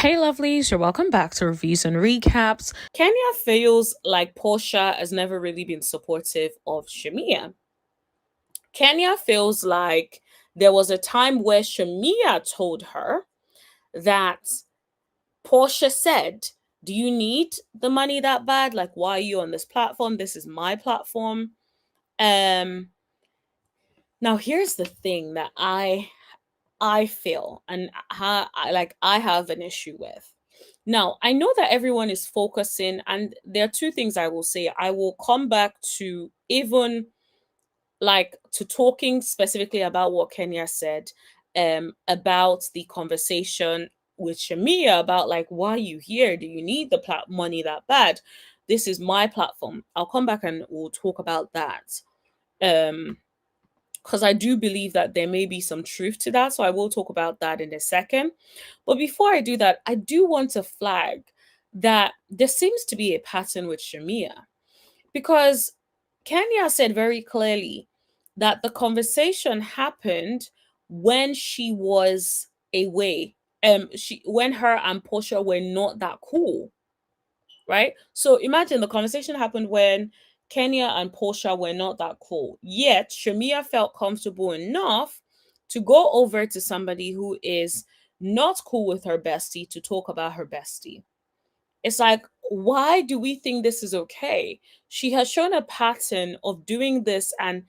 Hey lovelies, you're welcome back to Reviews and Recaps. Kenya feels like Porsha has never really been supportive of Shamia. Kenya feels like there was a time where Shamia told her that Porsha said, "Do you need the money that bad? Like, why are you on this platform? This is my platform." Um Now here's the thing that I feel and I have an issue with. Now, I know that everyone is focusing, and there are two things I will say. I will come back to even to talking specifically about what Kenya said, about the conversation with Shamia about like, why are you here? Do you need the money that bad? This is my platform. I'll come back and we'll talk about that. Because I do believe that there may be some truth to that. So I will talk about that in a second. But before I do that, I do want to flag that there seems to be a pattern with Shamia, because Kenya said very clearly that the conversation happened when she was away. When her and Porsha were not that cool, right? So imagine the conversation happened when Kenya and Porsha were not that cool. Yet Shamia felt comfortable enough to go over to somebody who is not cool with her bestie to talk about her bestie. It's like, why do we think this is okay? She has shown a pattern of doing this and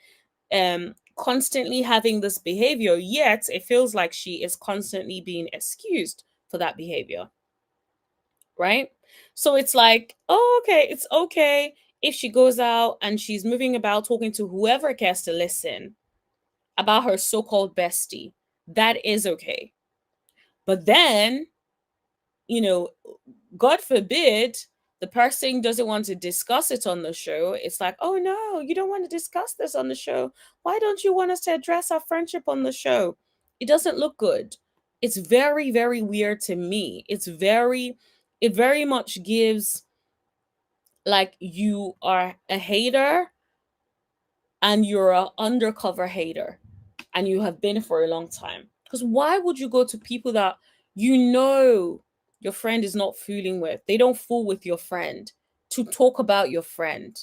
constantly having this behavior, yet it feels like she is constantly being excused for that behavior, right? So it's like, oh, okay, it's okay if she goes out and she's moving about talking to whoever cares to listen about her so-called bestie. That is okay. But then, you know, God forbid the person doesn't want to discuss it on the show. It's like, oh no, you don't want to discuss this on the show. Why don't you want us to address our friendship on the show? It doesn't look good. It's very, very weird to me. It very much gives like you are a hater and you're an undercover hater and you have been for a long time. Because why would you go to people that you know your friend is not fooling with? They don't fool with your friend to talk about your friend.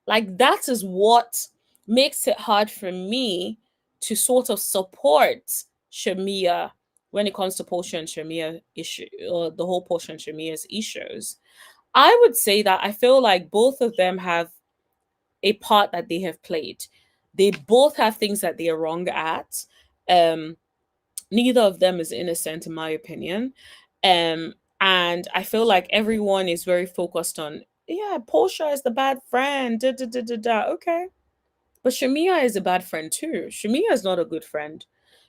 Like, that is what makes it hard for me to sort of support Shamia when it comes to Porsha and Shamia issue, or the whole Porsha and Shamia's issues. I would say that I feel like both of them have a part that they have played. They both have things that they are wrong at. Um, Neither of them is innocent, in my opinion. And I feel like everyone is very focused on, yeah, Porsha is the bad friend. Da, da, da, da, da. Okay. But Shamia is a bad friend too. Shamia is not a good friend,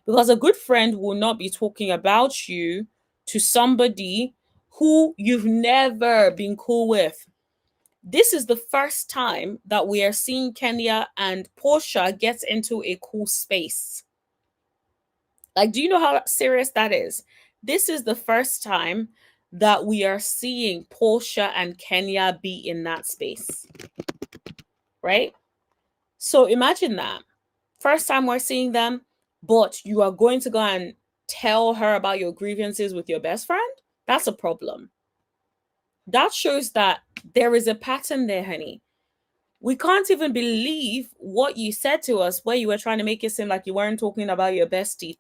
because a good friend will not be talking about you to somebody who you've never been cool with. This is the first time that we are seeing Kenya and Porsha get into a cool space. Like, do you know how serious that is? This is the first time that we are seeing Porsha and Kenya be in that space, right? So imagine that. First time we're seeing them, but you are going to go and tell her about your grievances with your best friend? That's a problem. That shows that there is a pattern there, honey. We can't even believe what you said to us, where you were trying to make it seem like you weren't talking about your bestie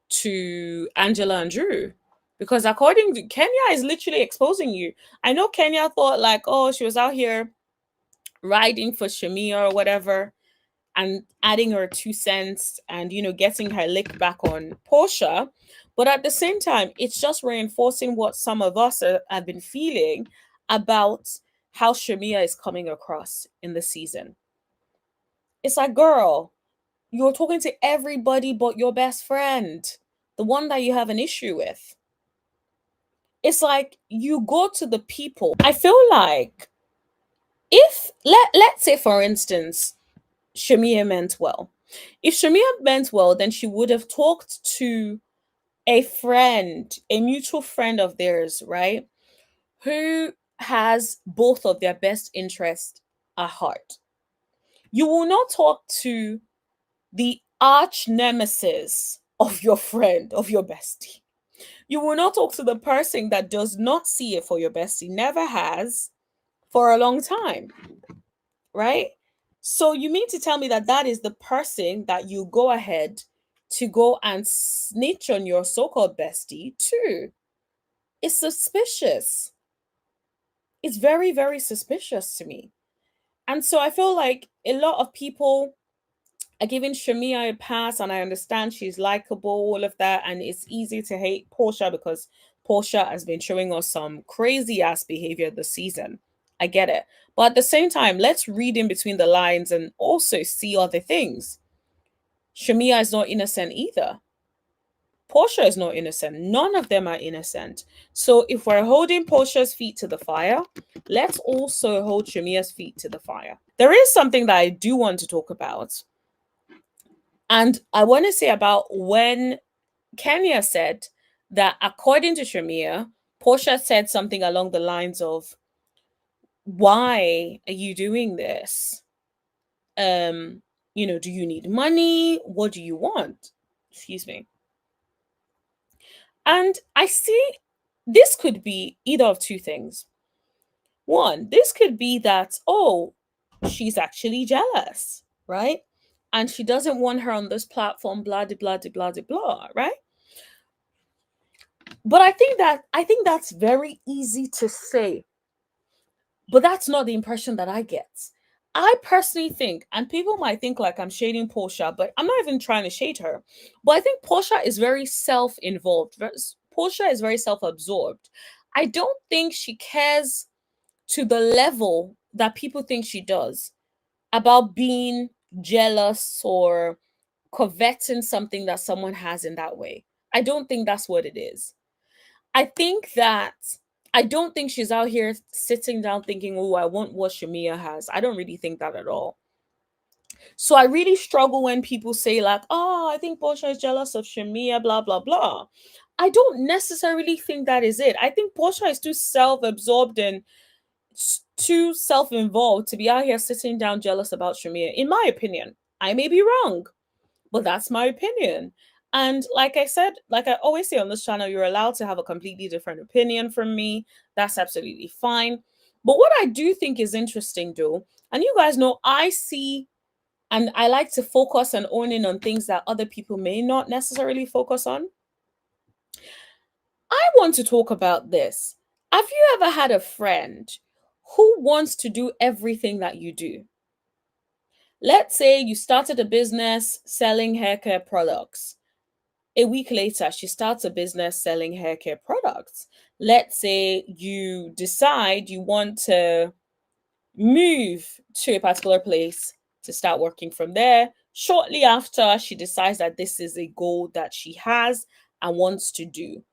to Angela and Drew. Because according to Kenya is literally exposing you. I know Kenya thought like, oh, she was out here riding for Shamia or whatever and adding her 2 cents and getting her lick back on Porsha. But at the same time, it's just reinforcing what some of us have been feeling about how Shamia is coming across in the season. It's like, girl, you're talking to everybody but your best friend, the one that you have an issue with. It's like you go to the people. I feel like if let's say for instance, Shamia meant well. If Shamia meant well, then she would have talked to a friend, a mutual friend of theirs, right? Who has both of their best interests at heart. You will not talk to the arch nemesis of your friend, of your bestie. You will not talk to the person that does not see it for your bestie, never has for a long time, right? So you mean to tell me that that is the person that you go ahead to go and snitch on your so-called bestie too? It's suspicious. It's very, very suspicious to me. And so I feel like a lot of people are giving Shamia a pass, and I understand she's likable, all of that, and it's easy to hate Porsha because Porsha has been showing us some crazy ass behavior this season. I get it. But at the same time, let's read in between the lines and also see other things. Shamia is not innocent either. Porsha is not innocent. None of them are innocent. So if we're holding Porsha's feet to the fire, let's also hold Shamia's feet to the fire. There is something that I do want to talk about. And I want to say about when Kenya said that according to Shamia, Porsha said something along the lines of, why are you doing this? Um, do you need money? What do you want? Excuse me. And I see this could be either of two things. One, this could be that, oh, she's actually jealous, right? And she doesn't want her on this platform, blah, de, blah, de, blah, de, blah, right? But I think that's very easy to say, but that's not the impression that I get. I personally think, and people might think like I'm shading Portia, but I'm not even trying to shade her. But I think Portia is very self-involved. Portia is very self-absorbed. I don't think she cares to the level that people think she does about being jealous or coveting something that someone has in that way. I don't think that's what it is. I think that I don't think she's out here sitting down thinking, oh, I want what Shamia has. I don't really think that at all. So I really struggle when people say, like, oh, I think Porsha is jealous of Shamia, blah, blah, blah. I don't necessarily think that is it. I think Porsha is too self absorbed and too self involved to be out here sitting down jealous about Shamia, in my opinion. I may be wrong, but that's my opinion. And like I said, like I always say on this channel, you're allowed to have a completely different opinion from me. That's absolutely fine. But what I do think is interesting, though, and you guys know, I see and I like to focus and own in on things that other people may not necessarily focus on. I want to talk about this. Have you ever had a friend who wants to do everything that you do? Let's say you started a business selling hair care products. A week later, she starts a business selling hair care products. Let's say you decide you want to move to a particular place to start working from there. Shortly after, she decides that this is a goal that she has and wants to do.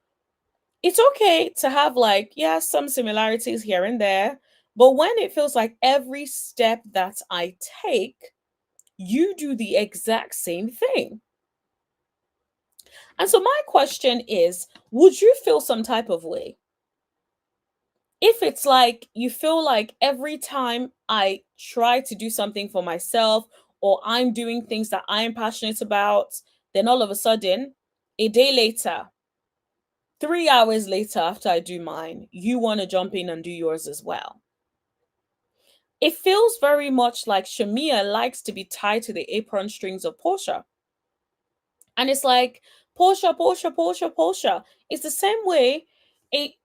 It's okay to have, like, yeah, some similarities here and there, but when it feels like every step that I take, you do the exact same thing. And so my question is, would you feel some type of way if it's like you feel like every time I try to do something for myself or I'm doing things that I'm passionate about, then all of a sudden, a day later, 3 hours later after I do mine, you want to jump in and do yours as well? It feels very much like Shamia likes to be tied to the apron strings of Portia. And it's like, Porsha, Porsha, Porsha, Porsha. It's the same way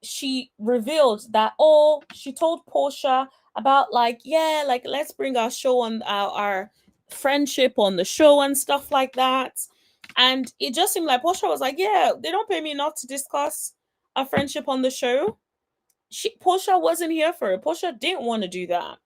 she revealed that, oh, she told Porsha about, like, yeah, like, let's bring our show on our friendship on the show and stuff like that. And it just seemed like Porsha was like, yeah, they don't pay me enough to discuss our friendship on the show. Porsha wasn't here for it. Porsha didn't want to do that.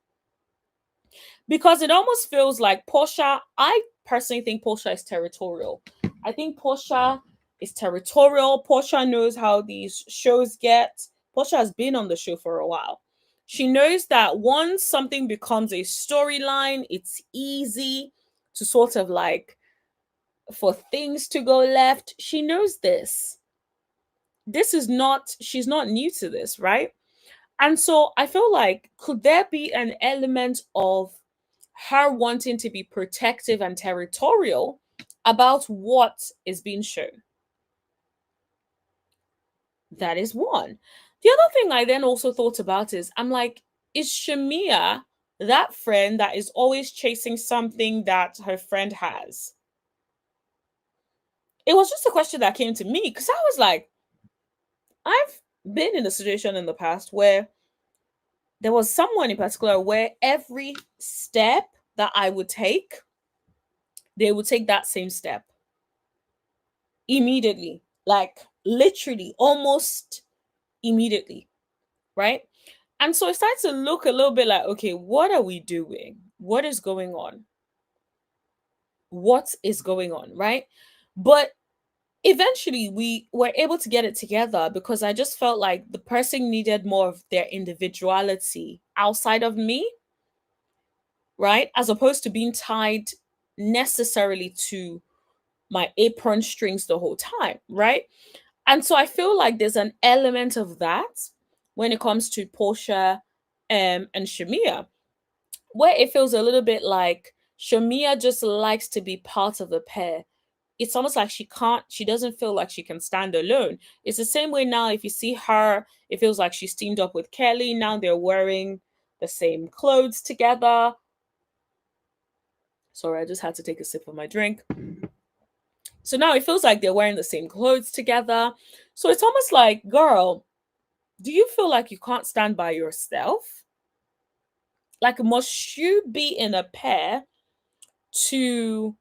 Because it almost feels like Porsha, I personally think Porsha is territorial. I think Porsha is territorial. Porsha knows how these shows get. Porsha has been on the show for a while. She knows that once something becomes a storyline, it's easy to sort of like for things to go left. She knows this. This is not, she's not new to this, right? And so I feel like, could there be an element of her wanting to be protective and territorial about what is being shown? That is one. The other thing I then also thought about is I'm like, is Shamia that friend that is always chasing something that her friend has? It was just a question that came to me because I was like, I've been in a situation in the past where there was someone in particular where every step that I would take, they would take that same step immediately, like literally almost immediately, right? And so I started to look a little bit like, okay, what are we doing? What is going on? What is going on, right? But eventually we were able to get it together because I just felt like the person needed more of their individuality outside of me, right? As opposed to being tied necessarily to my apron strings the whole time, right? And so I feel like there's an element of that when it comes to Porsha and Shamia, where it feels a little bit like Shamia just likes to be part of the pair. It's almost like she doesn't feel like she can stand alone. It's the same way now. If you see her, it feels like she's teamed up with Kelly. Now they're wearing the same clothes together. Sorry, I just had to take a sip of my drink. So now it feels like they're wearing the same clothes together. So it's almost like, girl, do you feel like you can't stand by yourself? Like, must you be in a pair to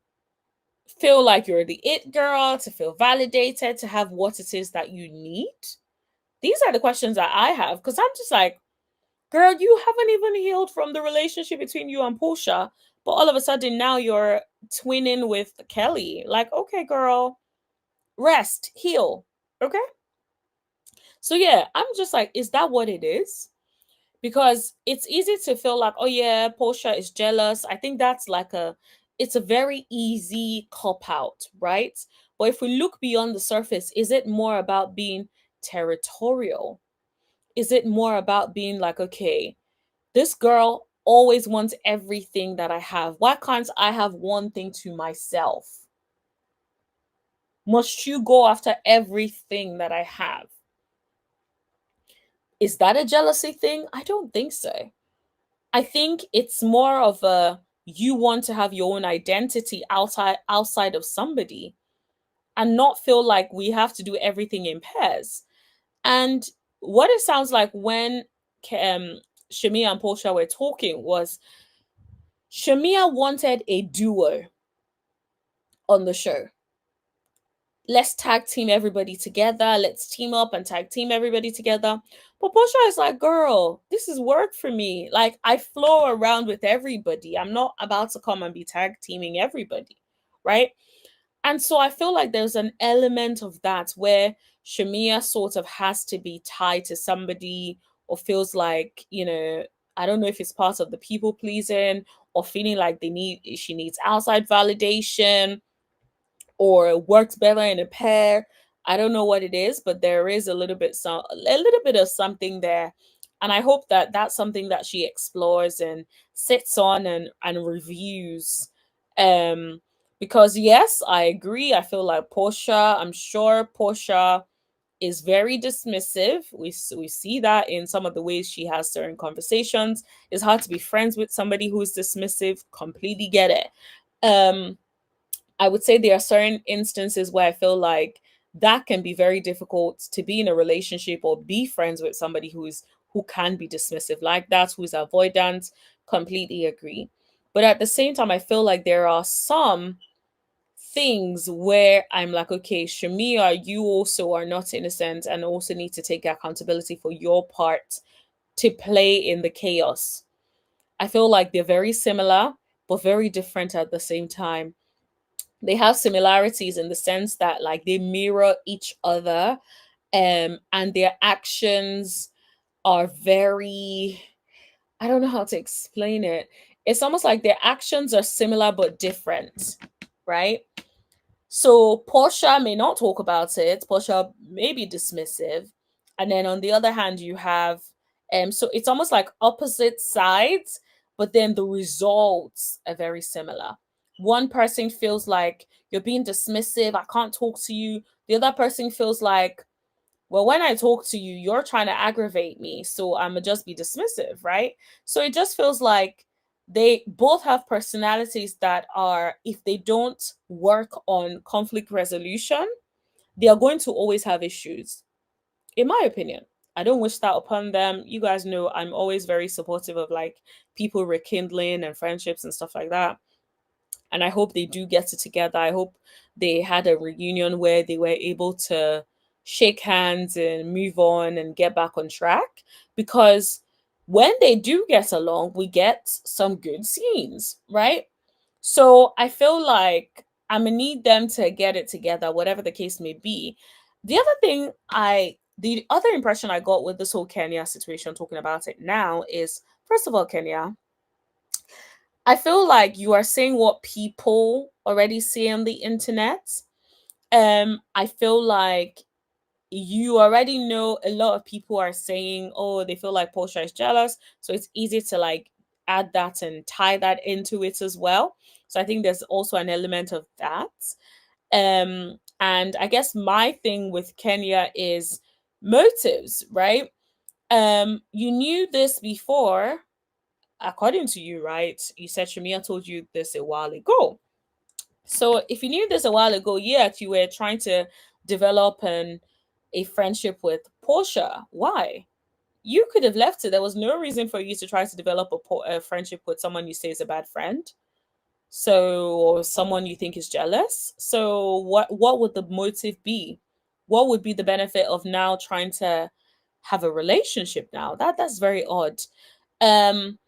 feel like you're the it girl, to feel validated, to have what it is that you need? These are the questions that I have because I'm just like, girl, you haven't even healed from the relationship between you and Porsha, but all of a sudden now you're twinning with Kelly. Like, okay, girl, rest, heal. Okay. So yeah, I'm just like, is that what it is? Because it's easy to feel like, oh yeah, Porsha is jealous. I think that's like it's a very easy cop out, right? But if we look beyond the surface, is it more about being territorial? Is it more about being like, okay, this girl always wants everything that I have. Why can't I have one thing to myself? Must you go after everything that I have? Is that a jealousy thing? I don't think so. I think it's more of a you want to have your own identity outside of somebody and not feel like we have to do everything in pairs. And what it sounds like when um, Shamia and Porsha were talking was Shamia wanted a duo on the show. Let's tag team everybody together. Let's team up and tag team everybody together. But Porsha is like, girl, this is work for me. Like, I flow around with everybody. I'm not about to come and be tag teaming everybody. Right. And so I feel like there's an element of that where Shamia sort of has to be tied to somebody or feels like, I don't know if it's part of the people pleasing or feeling like she needs outside validation or it works better in a pair. I don't know what it is, but there is a little bit of something there. And I hope that that's something that she explores and sits on and reviews. Um because yes, I agree. I feel like I'm sure Porsha is very dismissive. We see that in some of the ways she has certain conversations. It's hard to be friends with somebody who's dismissive. Completely get it. Um I would say there are certain instances where I feel like that can be very difficult to be in a relationship or be friends with somebody who can be dismissive like that, who's avoidant. Completely agree. But at the same time, I feel like there are some things where I'm like, okay, Shamia, you also are not innocent and also need to take accountability for your part to play in the chaos. I feel like they're very similar, but very different at the same time. They have similarities in the sense that like they mirror each other, and their actions are very, I don't know how to explain it. It's almost like their actions are similar but different, right? So Portia may not talk about it. Portia may be dismissive. And then on the other hand, you have so it's almost like opposite sides, but then the results are very similar. One person feels like you're being dismissive, I can't talk to you. The other person feels like Well, when I talk to you, you're trying to aggravate me, so I'm gonna just be dismissive, right? So it just feels like they both have personalities that are, if they don't work on conflict resolution, they are going to always have issues, in my opinion. I don't wish that upon them. You guys know I'm always very supportive of like people rekindling and friendships and stuff like that. And I hope they do get it together. I hope they had a reunion where they were able to shake hands and move on and get back on track, because when they do get along, we get some good scenes, right? So I feel like I'm gonna need them to get it together, whatever the case may be. The other impression I got with this whole Kenya situation, talking about it now, is first of all, Kenya, I feel like you are saying what people already see on the internet. I feel like you already know a lot of people are saying, oh, they feel like Porsha is jealous. So it's easy to like add that and tie that into it as well. So I think there's also an element of that. And I guess my thing with Kenya is motives, right? You knew this before, according to you, right? You said Shamia told you this a while ago. So if you knew this a while ago, yet you were trying to develop a friendship with Portia, why? You could have left it. There was no reason for you to try to develop a friendship with someone you say is a bad friend. So, or someone you think is jealous. So what would the motive be? What would be the benefit of now trying to have a relationship now? That's very odd. Um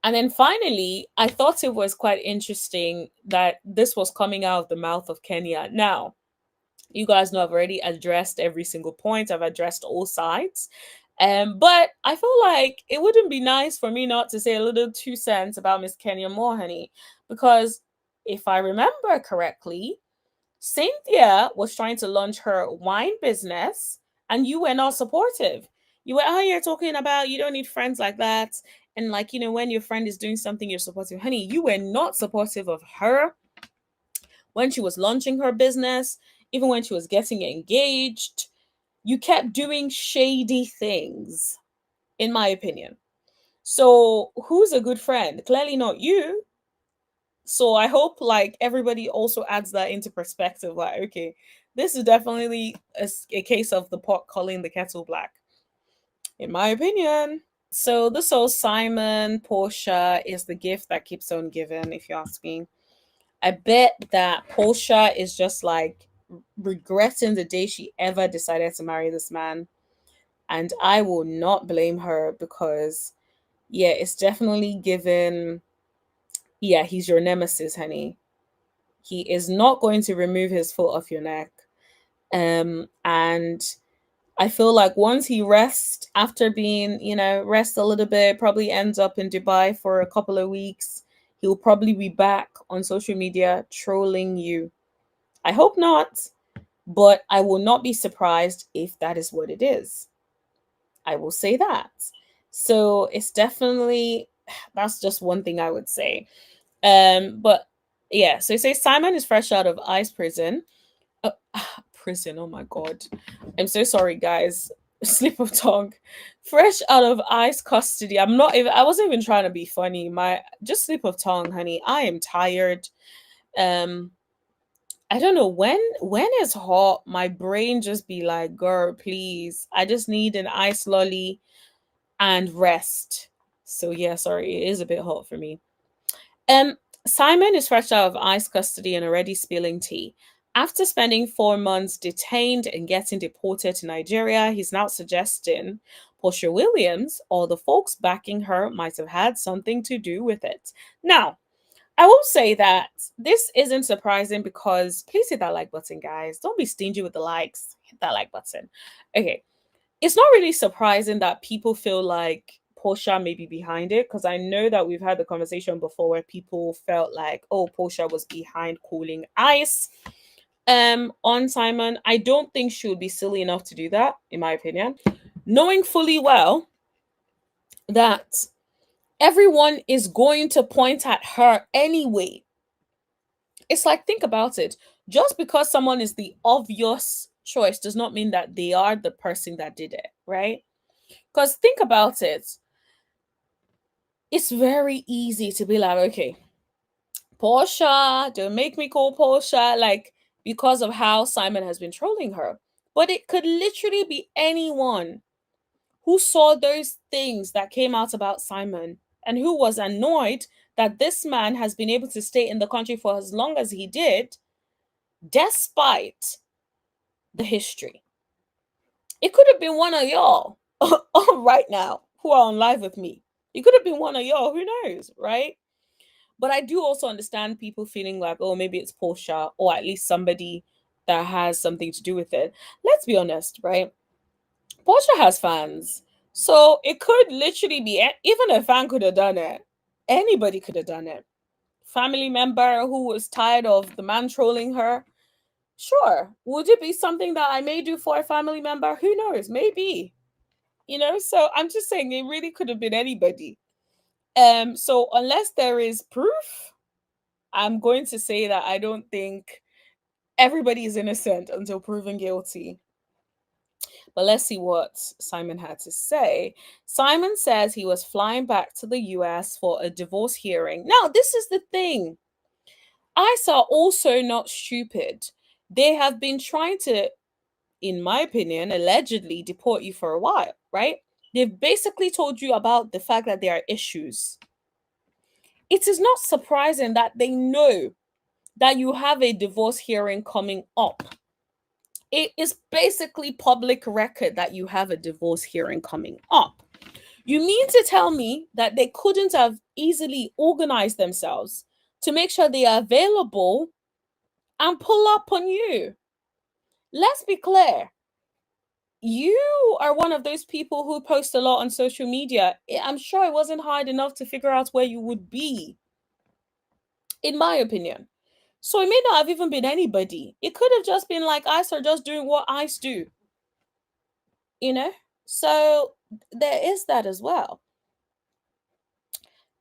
and then finally, I thought it was quite interesting that this was coming out of the mouth of Kenya. Now, you guys know I've already addressed every single point. I've addressed all sides. But I feel like it wouldn't be nice for me not to say a little 2 cents about Miss Kenya Moore, honey, because if I remember correctly, Cynthia was trying to launch her wine business and you were not supportive. You were out here talking about you don't need friends like that. And like, when your friend is doing something, you're supportive. Honey, you were not supportive of her when she was launching her business, even when she was getting engaged. You kept doing shady things, in my opinion. So who's a good friend? Clearly not you. So I hope like everybody also adds that into perspective. Like, okay, this is definitely a case of the pot calling the kettle black, in my opinion. So this whole Simon Portia is the gift that keeps on giving, if you ask me. I bet that Portia is just like regretting the day she ever decided to marry this man. And I will not blame her because, yeah, it's definitely given. Yeah, he's your nemesis, honey. He is not going to remove his foot off your neck. And I feel like once he rests after being, rest a little bit, probably ends up in Dubai for a couple of weeks, he'll probably be back on social media trolling you. I hope not, but I will not be surprised if that is what it is. I will say that. So it's definitely, that's just one thing I would say. But yeah, so you say Simon is fresh out of ICE prison. Uh, prison, oh my god. I'm so sorry, guys. Slip of tongue. Fresh out of ICE custody. I wasn't even trying to be funny. My just slip of tongue, honey. I am tired. Um, I don't know when it's hot, my brain just be like, girl, please. I just need an ice lolly and rest. So yeah, sorry, it is a bit hot for me. Um, Simon is fresh out of ICE custody and already spilling tea. After spending 4 months detained and getting deported to Nigeria, he's now suggesting Porsha Williams or the folks backing her might have had something to do with it. Now, I will say that this isn't surprising because please hit that like button, guys. Don't be stingy with the likes. Hit that like button. Okay, it's not really surprising that people feel like Portia may be behind it because I know that we've had the conversation before where people felt like, oh, Portia was behind cooling ice on Simon. I don't think she would be silly enough to do that, in my opinion. Knowing fully well that everyone is going to point at her anyway. It's like, think about it. Just because someone is the obvious choice does not mean that they are the person that did it, right? Because think about it. It's very easy to be like, okay, Porsha, don't make me call Porsha, like, because of how Simon has been trolling her. But it could literally be anyone who saw those things that came out about Simon and who was annoyed that this man has been able to stay in the country for as long as he did, despite the history. It could have been one of y'all right now who are on live with me. It could have been one of y'all, who knows, right? But I do also understand people feeling like, oh, maybe it's Porsha or at least somebody that has something to do with it. Let's be honest, right? Porsha has fans. So it could literally be even a fan could have done it. Anybody could have done it. Family member who was tired of the man trolling her. Sure. Would it be something that I may do for a family member? Who knows? Maybe. So I'm just saying it really could have been anybody. So unless there is proof, I'm going to say that I don't think everybody is innocent until proven guilty. But let's see what Simon had to say. Simon says he was flying back to the US for a divorce hearing. Now, this is the thing. ICE are also not stupid. They have been trying to, in my opinion, allegedly deport you for a while, right? They've basically told you about the fact that there are issues. It is not surprising that they know that you have a divorce hearing coming up. It is basically public record that you have a divorce hearing coming up. You mean to tell me that they couldn't have easily organized themselves to make sure they are available and pull up on you? Let's be clear. You are one of those people who post a lot on social media. I'm sure it wasn't hard enough to figure out where you would be, in my opinion. So it may not have even been anybody. It could have just been like ICE are just doing what ICE do, you know? So there is that as well.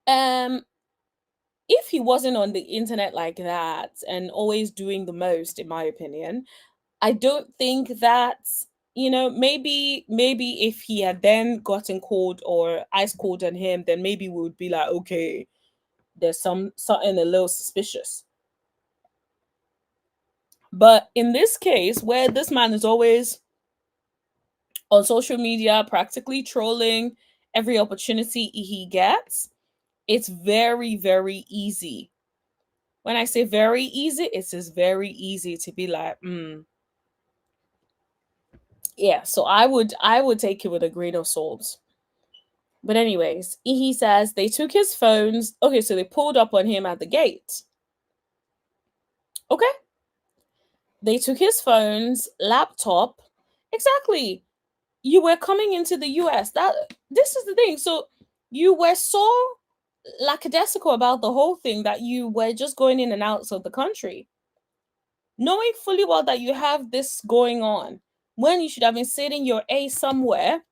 Um, if he wasn't on the internet like that and always doing the most, in my opinion, I don't think that, maybe if he had then gotten called or ICE called on him, then maybe we would be like, okay, there's something a little suspicious. But in this case, where this man is always on social media, practically trolling every opportunity he gets, it's very, very easy. When I say very easy, it's just very easy to be like, yeah. So I would take it with a grain of salt. But anyways, he says they took his phones. Okay, so they pulled up on him at the gate. Okay, they took his phones, laptop. Exactly. You were coming into the US. This is the thing. So you were so lackadaisical about the whole thing that you were just going in and out of the country, knowing fully well that you have this going on when you should have been sitting your A somewhere,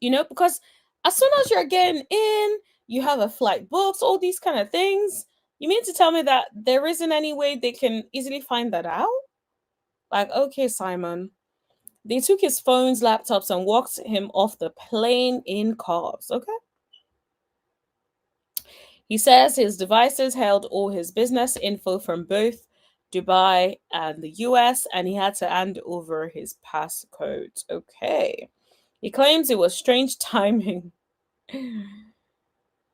because as soon as you're getting in, you have a flight booked, all these kind of things. You mean to tell me that there isn't any way they can easily find that out? Like, okay, Simon. They took his phones, laptops, and walked him off the plane in cars. Okay. He says his devices held all his business info from both Dubai and the US, and he had to hand over his passcode. Okay. He claims it was strange timing.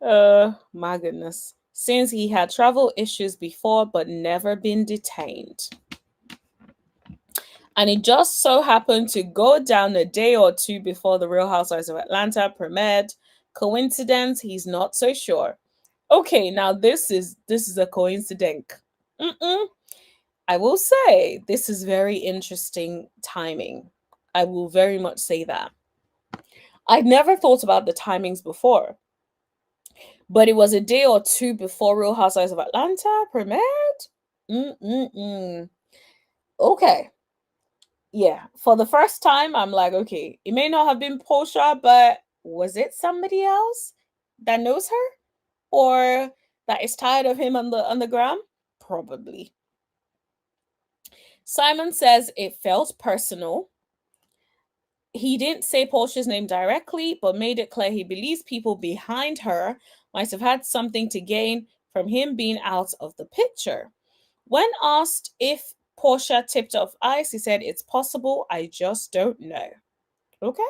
My goodness. Since he had travel issues before but never been detained. And it just so happened to go down a day or two before the Real Housewives of Atlanta premiered. Coincidence? He's not so sure. Okay, now this is a coincidence. Mm-mm. I will say this is very interesting timing. I will very much say that. I'd never thought about the timings before, but it was a day or two before Real Housewives of Atlanta premiered. Mm-mm-mm. Okay. Yeah, for the first time, I'm like, okay, it may not have been Porsha, but was it somebody else that knows her or that is tired of him on the gram? Probably. Simon says it felt personal. He didn't say Portia's name directly, but made it clear he believes people behind her might have had something to gain from him being out of the picture. When asked if Porsha tipped off Ice, he said, "It's possible, I just don't know." Okay,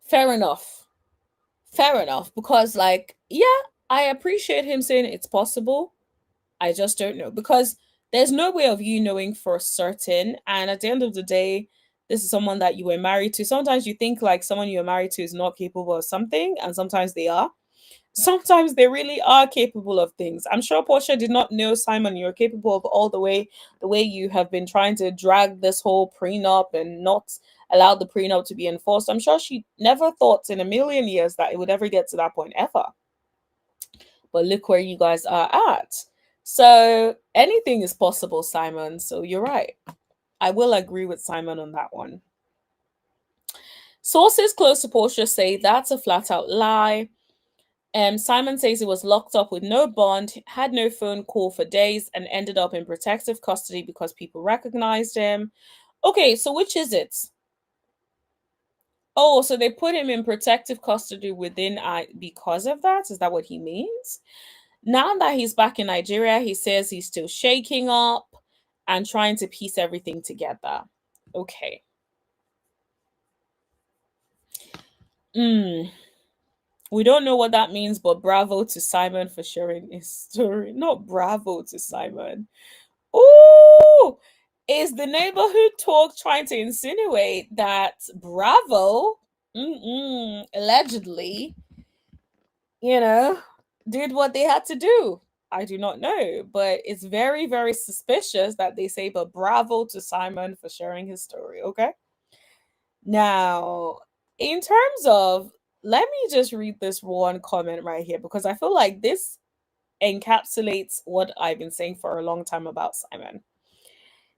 fair enough. Fair enough. Because, like, yeah, I appreciate him saying it's possible. I just don't know. Because there's no way of you knowing for certain. And at the end of the day, this is someone that you were married to. Sometimes you think like someone you're married to is not capable of something, and sometimes they are. Sometimes they really are capable of things. I'm sure Portia did not know, Simon, you're capable of all the way you have been trying to drag this whole prenup and not allow the prenup to be enforced. I'm sure she never thought in a million years that it would ever get to that point ever. But look where you guys are at. So anything is possible, Simon. So you're right. I will agree with Simon on that one. Sources close to Portia say that's a flat out lie. Simon says he was locked up with no bond, had no phone call for days, and ended up in protective custody because people recognized him. Okay, so which is it? Oh, so they put him in protective custody within I because of that? Is that what he means? Now that he's back in Nigeria, he says he's still shaking up and trying to piece everything together. Okay. Mm, we don't know what that means, but bravo to Simon for sharing his story. Not bravo to Simon. Ooh, is the neighborhood talk trying to insinuate that Bravo, allegedly, you know, did what they had to do? I do not know, but it's very, very suspicious that they say, but bravo to Simon for sharing his story. Okay. Now, in terms of, let me just read this one comment right here because I feel like this encapsulates what I've been saying for a long time about Simon.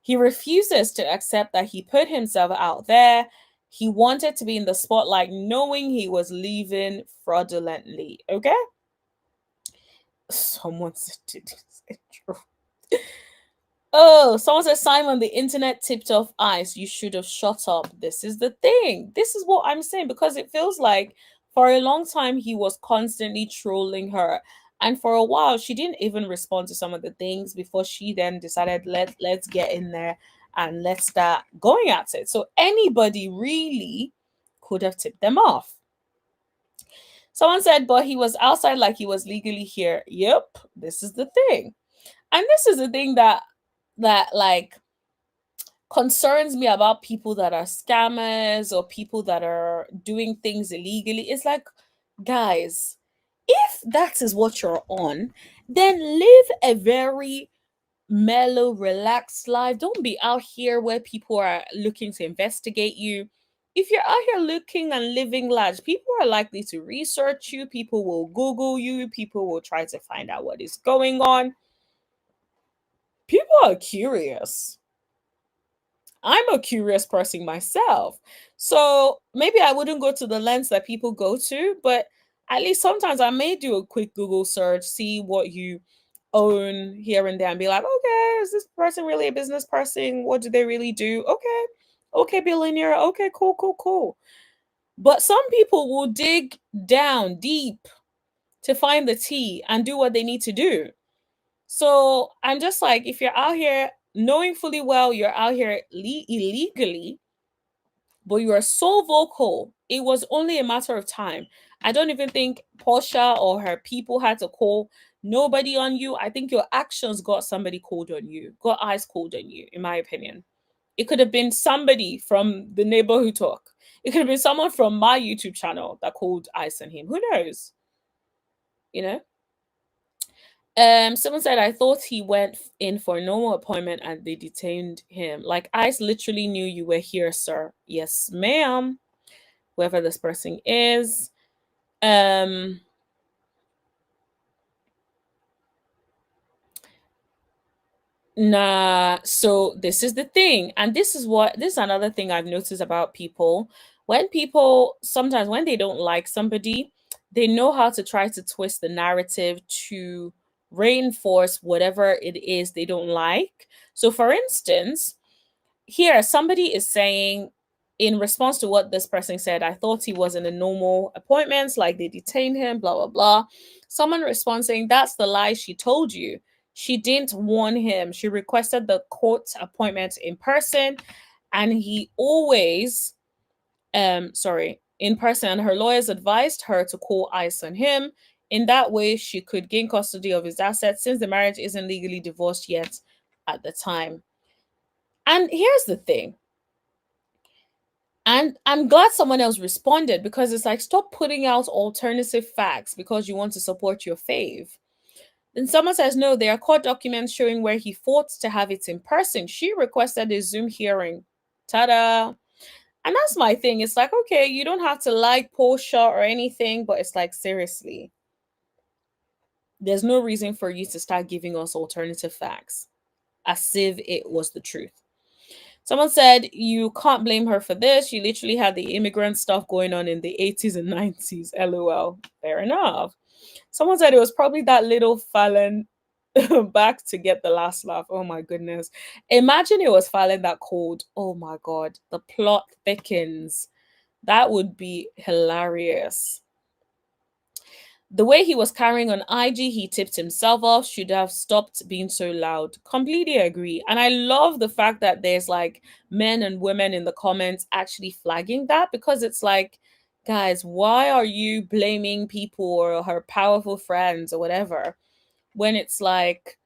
He refuses to accept that he put himself out there. He wanted to be in the spotlight knowing he was leaving fraudulently. Okay? Someone said it's true. Oh, someone said, Simon, the internet tipped off Ice. You should have shut up. This is the thing. This is what I'm saying because it feels like for a long time he was constantly trolling her. And for a while, she didn't even respond to some of the things before she then decided, let's get in there and let's start going at it. So anybody really could have tipped them off. Someone said, but he was outside like he was legally here. Yep, this is the thing. And this is the thing that like concerns me about people that are scammers or people that are doing things illegally. It's like, guys, if that is what you're on, then live a very mellow, relaxed life. Don't be out here where people are looking to investigate you. If you're out here looking and living large, people are likely to research you, people will Google you, people will try to find out what is going on. People are curious. I'm a curious person myself. So maybe I wouldn't go to the lens that people go to, but at least sometimes I may do a quick Google search, see what you own here and there, and be like, okay, is this person really a business person? What do they really do? Okay. Okay, billionaire. Okay, cool, cool, cool. But some people will dig down deep to find the tea and do what they need to do. So I'm just like, if you're out here knowing fully well you're out here illegally, but you are so vocal, it was only a matter of time. I don't even think Portia or her people had to call nobody on you. I think your actions got somebody called on you, got eyes called on you, in my opinion. It could have been somebody from the neighborhood talk. It could have been someone from my YouTube channel that called eyes on him. Who knows? You know? Someone said I thought he went in for a normal appointment and they detained him. Like ICE literally knew you were here, sir. Yes, ma'am. Whoever this person is. Um Nah, so this is the thing. And this is another thing I've noticed about people. When people sometimes when they don't like somebody, they know how to try to twist the narrative to reinforce whatever it is they don't like. So, for instance, here somebody is saying, in response to what this person said, I thought he was in a normal appointment, like they detained him, blah, blah, blah. Someone responds saying, that's the lie she told you. She didn't warn him. She requested the court appointment in person, and he always, in person, and her lawyers advised her to call ICE on him. In that way, she could gain custody of his assets since the marriage isn't legally divorced yet at the time. And here's the thing. And I'm glad someone else responded, because it's like, stop putting out alternative facts because you want to support your fave. Then someone says, no, there are court documents showing where he fought to have it in person. She requested a Zoom hearing. Ta-da! And that's my thing. It's like, okay, you don't have to like Porsha or anything, but it's like, seriously, there's no reason for you to start giving us alternative facts as if it was the truth. Someone said, you can't blame her for this. She literally had the immigrant stuff going on in the 80s and 90s. LOL. Fair enough. Someone said it was probably that little Fallon back to get the last laugh. Oh my goodness. Imagine it was Fallon that called. Oh my God. The plot thickens. That would be hilarious. The way he was carrying on IG, he tipped himself off, should have stopped being so loud. Completely agree. And I love the fact that there's like men and women in the comments actually flagging that, because it's like, guys, why are you blaming people or her powerful friends or whatever, when it's like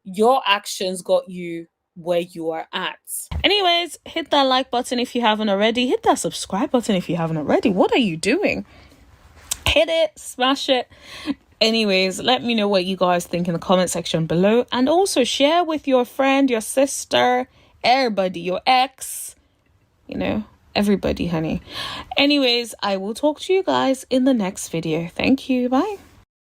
your actions got you where you are at? Anyways, hit that like button if you haven't already. Hit that subscribe button if you haven't already. What are you doing? Hit it, smash it. Anyways, let me know what you guys think in the comment section below, and also share with your friend, your sister, everybody, your ex, everybody, honey. Anyways, I will talk to you guys in the next video. Thank you. Bye.